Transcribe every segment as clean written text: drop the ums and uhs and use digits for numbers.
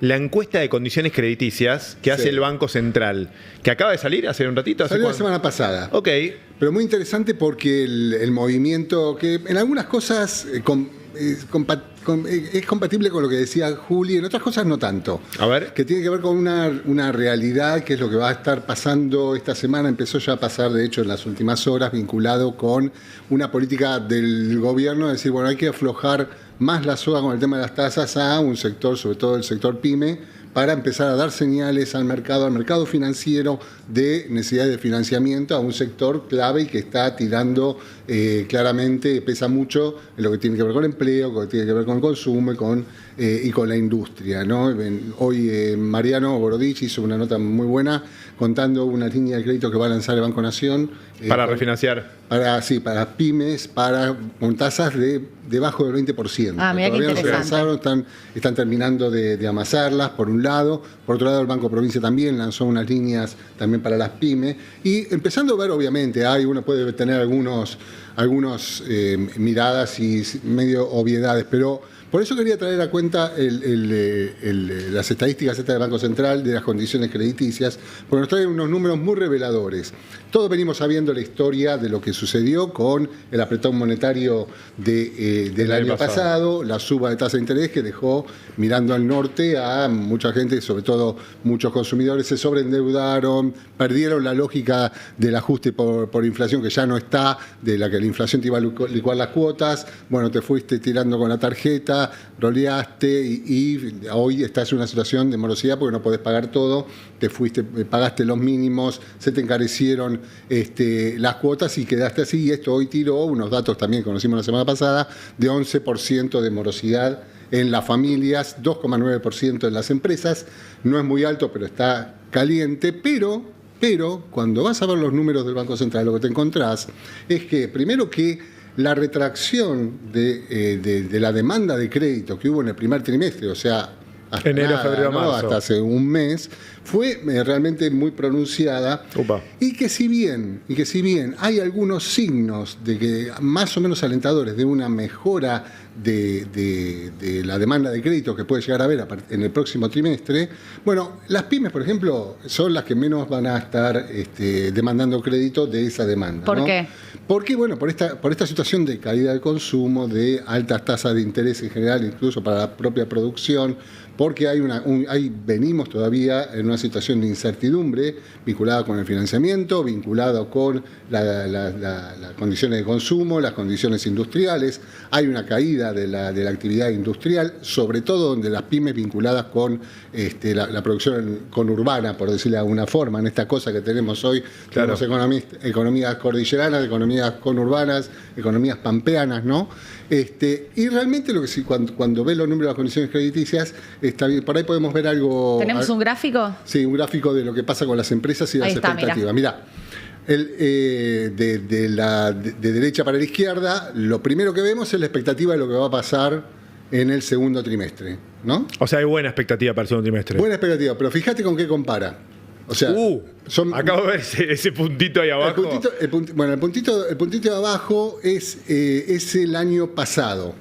la encuesta de condiciones crediticias que hace el Banco Central, que acaba de salir hace un ratito. Salió la semana pasada. Ok. Pero muy interesante porque el movimiento, que en algunas cosas es compatible con lo que decía Juli, en otras cosas no tanto. A ver. Que tiene que ver con una realidad, que es lo que va a estar pasando esta semana, empezó ya a pasar de hecho en las últimas horas, vinculado con una política del gobierno, de decir, bueno, hay que aflojar más la soga con el tema de las tasas a un sector, sobre todo el sector PYME, para empezar a dar señales al mercado financiero de necesidad de financiamiento a un sector clave y que está tirando claramente, pesa mucho en lo que tiene que ver con el empleo, con lo que tiene que ver con el consumo y con la industria, ¿no? Hoy Mariano Borodich hizo una nota muy buena contando una línea de crédito que va a lanzar el Banco Nación. Para refinanciar. Para pymes, con tasas de debajo del 20%. Mira qué interesante. No se lanzaron, están terminando de amasarlas, por un lado. Por otro lado, el Banco Provincia también lanzó unas líneas también para las pymes. Y empezando a ver, obviamente, uno puede tener algunos miradas y medio obviedades, pero por eso quería traer a cuenta las estadísticas del Banco Central de las condiciones crediticias, porque nos traen unos números muy reveladores. Todos venimos sabiendo la historia de lo que sucedió con el apretón monetario del año pasado, la suba de tasa de interés que dejó mirando al norte a mucha gente, sobre todo muchos consumidores se sobreendeudaron, perdieron la lógica del ajuste por inflación, que ya no está, de la que la inflación te iba a licuar las cuotas. Bueno, te fuiste tirando con la tarjeta, roleaste y hoy estás en una situación de morosidad porque no podés pagar todo, pagaste los mínimos, se te encarecieron las cuotas y quedaste así. Y esto hoy tiró unos datos también que conocimos la semana pasada de 11% de morosidad en las familias, 2,9% en las empresas. No es muy alto, pero está caliente. Pero cuando vas a ver los números del Banco Central, lo que te encontrás es que, primero, que la retracción de la demanda de crédito que hubo en el primer trimestre, o sea, hasta enero, febrero, marzo, hasta hace un mes, fue realmente muy pronunciada. Y que si bien hay algunos signos de que más o menos alentadores de una mejora de la demanda de crédito que puede llegar a haber en el próximo trimestre, bueno, las pymes, por ejemplo, son las que menos van a estar demandando crédito de esa demanda. ¿Por ¿no? qué? Porque, bueno, por esta situación de caída del consumo, de altas tasas de interés en general, incluso para la propia producción, porque venimos todavía en una situación de incertidumbre vinculada con el financiamiento, vinculada con las condiciones de consumo, las condiciones industriales. Hay una caída de la actividad industrial, sobre todo donde las pymes vinculadas con la producción conurbana, por decirlo de alguna forma, en esta cosa que tenemos hoy, claro. Tenemos economías cordilleranas, economías conurbanas, economías pampeanas, ¿no? Y realmente cuando ves los números de las condiciones crediticias, por ahí podemos ver algo. ¿Tenemos un gráfico? Sí, un gráfico de lo que pasa con las empresas y las expectativas. Mirá, de derecha para la izquierda, lo primero que vemos es la expectativa de lo que va a pasar en el segundo trimestre, ¿no? O sea, hay buena expectativa para el segundo trimestre. Buena expectativa, pero fíjate con qué compara. O sea, acabo de ver ese puntito ahí abajo. El puntito de abajo es el año pasado.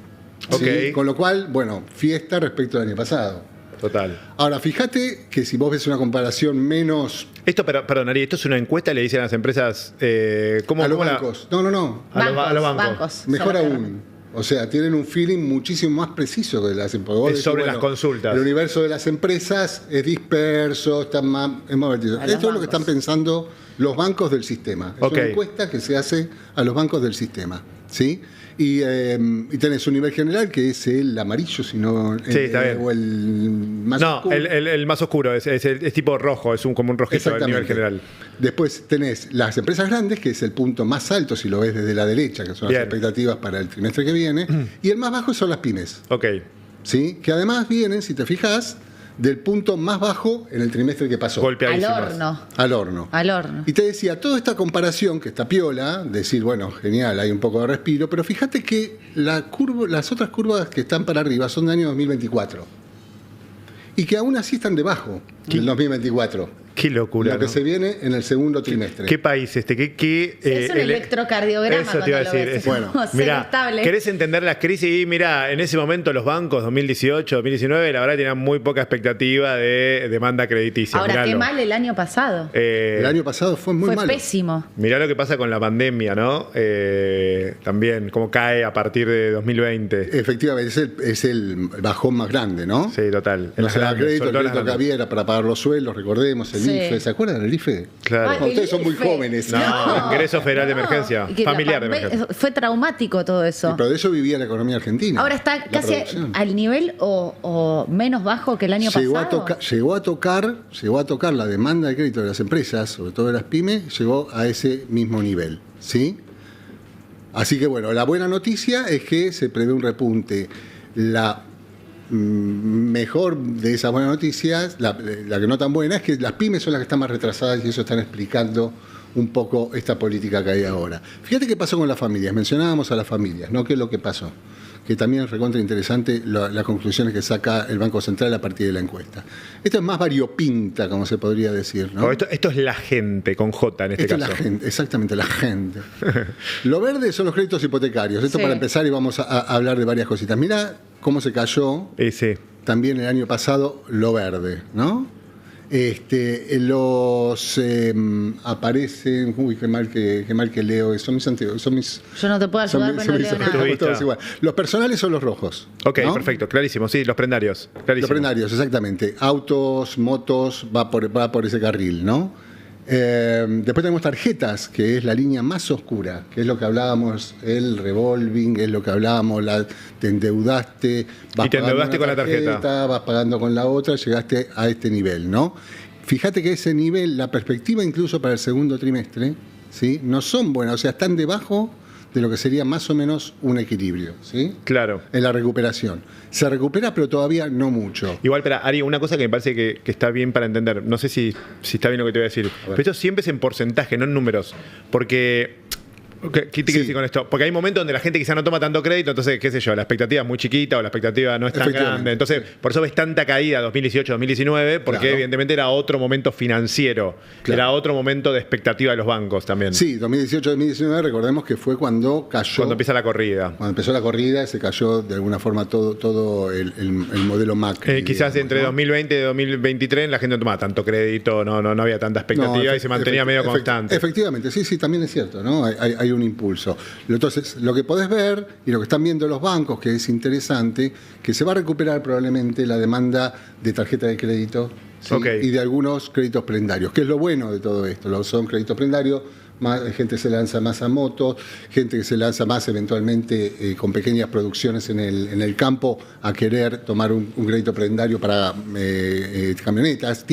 Okay. ¿Sí? Con lo cual, bueno, fiesta respecto al año pasado. Total. Ahora, fíjate que si vos ves una comparación menos... Esto, perdón, Ari, esto es una encuesta, le dicen a las empresas... a los bancos. No. A los bancos. Mejor aún. O sea, tienen un feeling muchísimo más preciso que las empresas. Es sobre las consultas. El universo de las empresas es disperso, es más vertido. Esto es lo que están pensando los bancos del sistema. Es una encuesta que se hace a los bancos del sistema, ¿sí? Y tenés un nivel general que es el amarillo, sino o el más oscuro. No, el más oscuro, es tipo rojo, es como un rojito el nivel general. Después tenés las empresas grandes, que es el punto más alto, si lo ves desde la derecha, que son las expectativas para el trimestre que viene, y el más bajo son las pymes. Ok. ¿Sí? Que además vienen, si te fijas, del punto más bajo en el trimestre que pasó. Al horno. Y te decía, toda esta comparación, que está piola, decir, bueno, genial, hay un poco de respiro, pero fíjate que las otras curvas que están para arriba son del año 2024. Y que aún así están debajo del 2024. Qué locura, lo que ¿no? se viene en el segundo trimestre. ¿Qué país este? Es un electrocardiograma Eso te iba a cuando lo decir. ves, Es- Bueno, como ser mirá, estable. ¿querés entender las crisis? Y mirá, en ese momento los bancos, 2018, 2019, la verdad tenían muy poca expectativa de demanda crediticia. Ahora, qué Miralo. mal el año pasado. El año pasado fue muy Fue malo. pésimo. Mirá lo que pasa con la pandemia, ¿no? También, cómo cae a partir de 2020. Efectivamente, es el bajón más grande, ¿no? Sí, total. No las se da grandes, crédito, sobre el todo las crédito que grandes. había era para pagar los sueldos, recordemos, el Sí. IFE. ¿Se acuerdan del IFE? Claro. Ay, No, ustedes son muy IFE. jóvenes. No, ingreso federal de emergencia, Y que la familiar de pandemia- emergencia. Fue traumático todo eso. Pero de eso vivía la economía argentina. Ahora está la casi producción. al nivel o menos bajo que el año Llegó pasado. llegó a tocar la demanda de crédito de las empresas, sobre todo de las pymes, llegó a ese mismo nivel, ¿sí? Así que bueno, la buena noticia es que se prevé un repunte. La mejor de esas buenas noticias, la que no tan buena, es que las pymes son las que están más retrasadas y eso están explicando un poco esta política que hay ahora. Fíjate qué pasó con las familias, mencionábamos a las familias, ¿no? ¿Qué es lo que pasó? Que también es recontra interesante las conclusiones que saca el Banco Central a partir de la encuesta. Esto es más variopinta, como se podría decir, ¿no? O esto es la gente, con J en este Esto es caso. la gente, exactamente, la gente. Lo verde son los créditos hipotecarios. Esto Sí. para empezar y vamos a hablar de varias cositas. Mirá cómo se cayó Sí. también el año pasado lo verde, ¿no? Aparecen, uy, qué mal que leo, son mis antiguos, son mis... Yo no te puedo son ayudar, mis- pero no son leo mis- nada. Tuviste. todos igual. Los personales son los rojos. Ok, ¿no? perfecto, clarísimo, sí, los prendarios. Clarísimo. Los prendarios, exactamente. Autos, motos, va por ese carril, ¿no? Después tenemos tarjetas, que es la línea más oscura, que es lo que hablábamos, el revolving, es lo que hablábamos, te endeudaste, Y te pagando endeudaste una con la tarjeta. vas pagando con la otra, llegaste a este nivel, ¿no? Fíjate que ese nivel, la perspectiva incluso para el segundo trimestre, ¿sí? No son buenas, o sea, están debajo de lo que sería más o menos un equilibrio, ¿sí? Claro. En la recuperación. Se recupera, pero todavía no mucho. Igual, pero Ari, una cosa que me parece que está bien para entender, no sé si está bien lo que te voy a decir, pero esto siempre es en porcentaje, no en números, porque... ¿Qué te quiero decir con esto? Porque hay momentos donde la gente quizá no toma tanto crédito, entonces, qué sé yo, la expectativa es muy chiquita o la expectativa no es tan Efectivamente. grande. Entonces, por eso ves tanta caída 2018-2019, porque Claro. evidentemente era otro momento financiero, Claro. era otro momento de expectativa de los bancos también. Sí, 2018-2019, recordemos que fue cuando cayó. Cuando empieza la corrida. Cuando empezó la corrida, se cayó de alguna forma todo el modelo Macri. Quizás digamos, entre ¿no? 2020 y 2023 la gente no tomaba tanto crédito, no había tanta expectativa No, y se mantenía medio constante. Efectivamente, sí, también es cierto, ¿no? Hay un impulso. Entonces, lo que podés ver y lo que están viendo los bancos, que es interesante, que se va a recuperar probablemente la demanda de tarjeta de crédito, ¿sí? Ok. Y de algunos créditos prendarios, que es lo bueno de todo esto. Son créditos prendarios, gente se lanza más a motos, gente que se lanza más eventualmente con pequeñas producciones en el campo a querer tomar un crédito prendario para camionetas,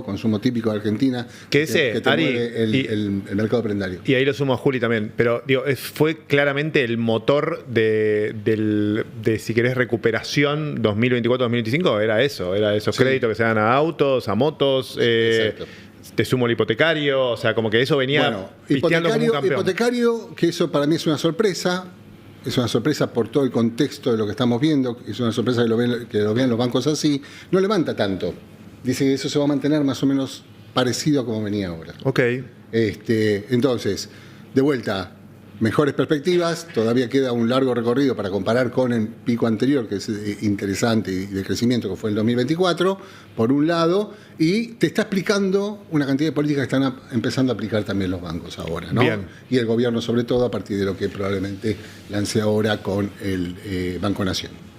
consumo típico de Argentina, Que ese, te Ari, mueve el mercado prendario. Y ahí lo sumo a Juli también, pero digo, fue claramente el motor de si querés, recuperación 2024-2025, era esos Sí. créditos que se dan a autos, a motos, Exacto. te sumo el hipotecario, o sea, como que eso venía Bueno, pisteando como un campeón. hipotecario, que eso para mí es una sorpresa por todo el contexto de lo que estamos viendo, es una sorpresa que lo vean los bancos así, no levanta tanto. Dice que eso se va a mantener más o menos parecido a como venía ahora. Ok. Entonces, de vuelta, mejores perspectivas, todavía queda un largo recorrido para comparar con el pico anterior, que es interesante y de crecimiento, que fue el 2024, por un lado, y te está explicando una cantidad de políticas que están empezando a aplicar también los bancos ahora, ¿no? Bien. Y el gobierno sobre todo a partir de lo que probablemente lance ahora con el Banco Nación.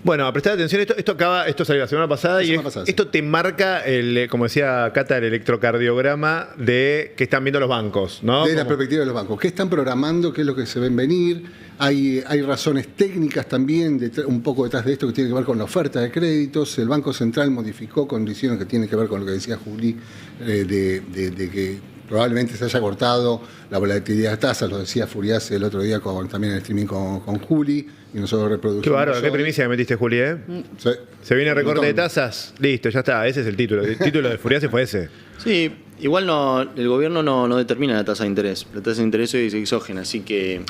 Bueno, a prestar atención, esto salió la semana pasada y esto te marca, como decía Cata, el electrocardiograma de qué están viendo los bancos, ¿no? De la perspectiva de los bancos. ¿Qué están programando? ¿Qué es lo que se ven venir? Hay razones técnicas también, un poco detrás de esto, que tiene que ver con la oferta de créditos. El Banco Central modificó condiciones que tienen que ver con lo que decía Juli, de que probablemente se haya cortado la volatilidad de tasas, lo decía Furias el otro día también en el streaming con Juli, y nosotros reproducimos. Qué bárbaro, qué hoy. primicia que metiste, Juli, ¿eh? Sí. Se viene Un recorte de montón. tasas, listo, ya está, ese es el título. El título de Furiase fue ese. Sí, Igual el gobierno no determina la tasa de interés. La tasa de interés es exógena, así que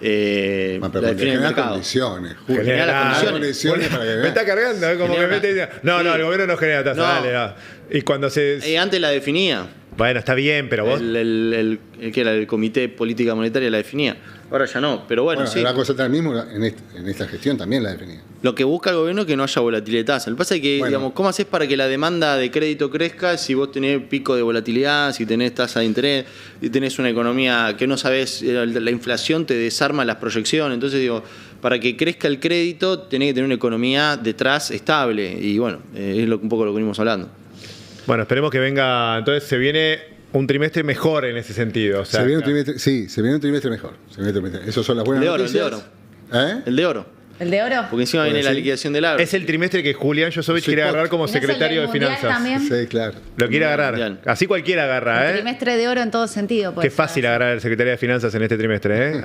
Pero la porque define el genera mercado. condiciones. Genera las condiciones. para que Me está cargando, como que Genera- me dice, no, Sí. el gobierno no genera tasa, No. dale, no. Y cuando se. Antes la definía. Bueno, está bien, pero vos. El que era el Comité Política Monetaria la definía. Ahora ya no, pero bueno, Bueno, sí. el Banco Central mismo en esta gestión también la definía. Lo que busca el gobierno es que no haya volatilidad de tasa. Lo que pasa es que, Bueno. digamos, ¿cómo haces para que la demanda de crédito crezca si vos tenés pico de volatilidad, si tenés tasa de interés, si tenés una economía que no sabés, la inflación te desarma las proyecciones? Entonces, digo, para que crezca el crédito, tenés que tener una economía detrás estable. Y bueno, es un poco lo que venimos hablando. Bueno, esperemos que venga. Entonces se viene un trimestre mejor en ese sentido. O sea, se viene un trimestre, sí, se viene un trimestre mejor. Esas son las buenas El de oro, noticias. ¿Eh? El de oro. ¿El de oro? Porque encima Bueno, viene la sí. liquidación del agro. Es el trimestre que Julián Josovich Sí, quiere pot. agarrar como ¿Y no es el secretario de del Mundial Finanzas. también? Sí, claro. Lo quiere agarrar. Mundial. Así cualquiera Un agarra, ¿eh? trimestre de oro en todo sentido. puede Qué fácil ser. agarrar el secretario de Finanzas en este trimestre, ¿eh?